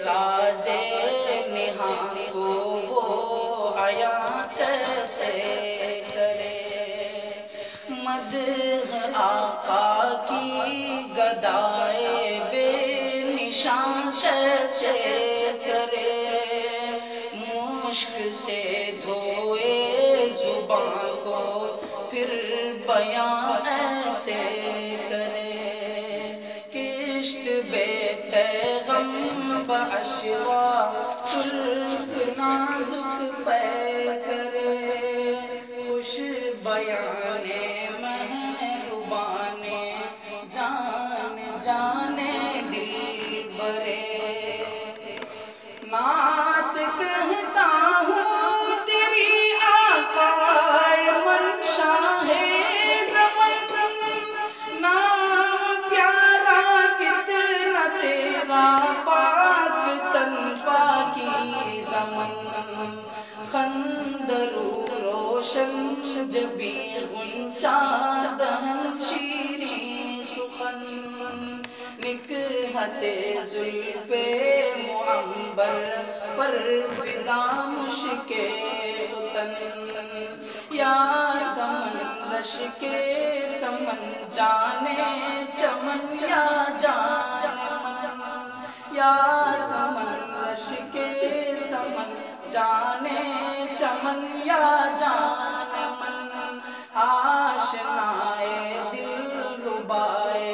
راز نہاں کو وہ عیاں کیسے کرے، مدح آقا کی گدائے بے نشان کیسے کرے، مشک سے دھوئے زباں کو پھر بیاں ایسے کرے، کشت بے پیغم بعشوا ترک نازک پے کرے، خوش بیان مہربان جان جانے دل برے، نعت کہتا ہوں تیری آقا منشا ہے زمن، نام پیارا کتنا تیرا پاک تن پاکی زمن، خندرو روشن جبی غنچہ دہن شیریں سخن، نکہت زلف معنبر پر فدا مشک ختن، یا سمن رشک سمن جانے چمن یا جان من، یا سمن رشک سمن جانے چمن یا جان من، آشنائے دل ربائے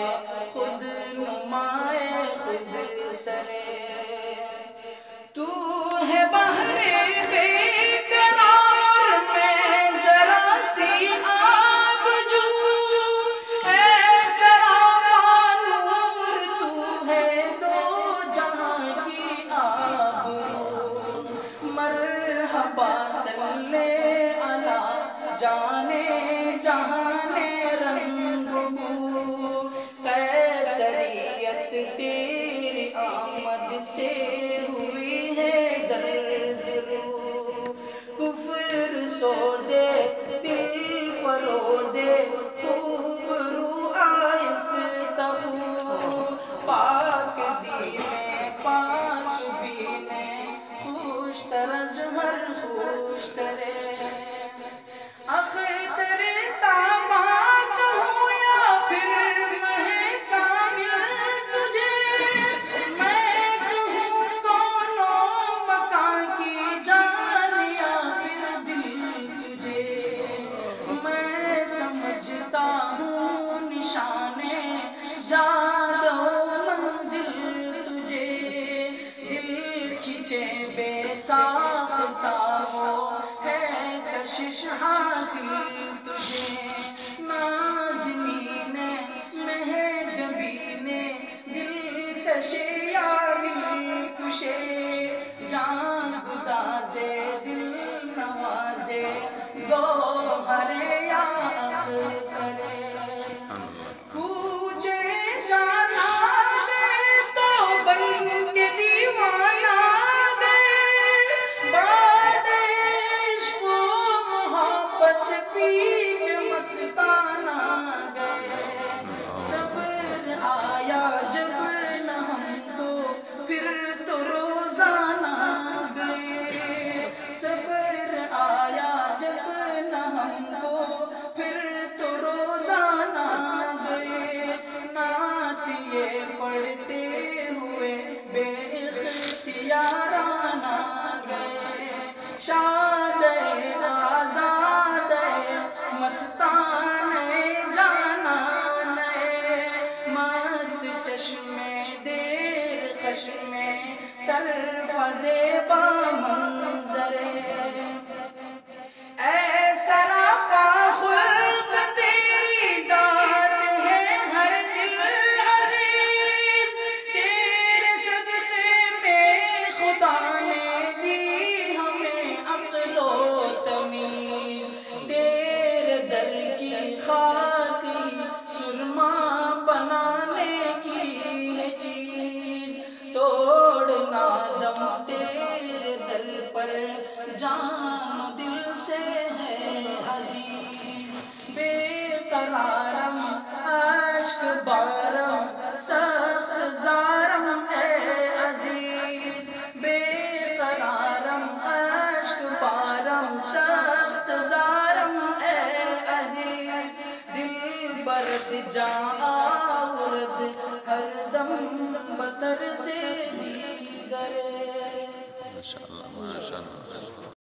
خود نمائے خود سرے، تو ہے بحر بے قرار میں ذرا سی آب جو، اے سراپا نور تو ہے دو جہاں کی آب رو، مرحبا صلی علی جانے جہانے رنگ بو، قیصریت تیری آمد سے ہوئی ہے زرد رو، کفر سوزے دل فروزے خوب رو آہستہ ہو، پاک دینے پاک بینے خوش طرز ہر خوش ترے، اختر داماد ہوں یا پھر میں کامل تجھے، میں کہوں دونوں مکان کی جان یا پھر دل تجھے، میں سمجھتا ہوں نشانے جاد و منزل تجھے، دل کھچے بے ساختہ ہو ہے کشش حاصل تجھے، نازنین مہجبین دل کشے یا دل کشے، جان گدازے دل نوازے گوہر یا اختر، کوچے جانا دے تو بن کے دیوانہ دے، باد عشق و محبت پی کے مستانہ گئے، صبر آیا جب نہ ہم کو پھر تو روزانہ گئے، صبر آیا جب نہ ہم کو پھر تو روزانہ گئے، نعت یہ پڑھتے ہوئے بے اختیارانہ گئے، شاد آزاد مستان جانا نئے، مست چشمے دیر خشمے طرف زیبا منظرے، اے سراپا خلق تیری ذات ہے ہر دل عزیز، تیرے صدقے میں خدا نے دی ہمیں عقل و تمیز، تیرے در کی خاکی سرما بنانے کی ہے چیز، توڑنا دم تیرے در پر جان و دل سے ہے عزیز، بے قرارم عشق بارم سخت زارم اے عزیز، اشک پارم سخت زارم اے عزیز دل برد جان آورد ہر دم بطر سے دیگر ماشاءاللہ ماشاءاللہ.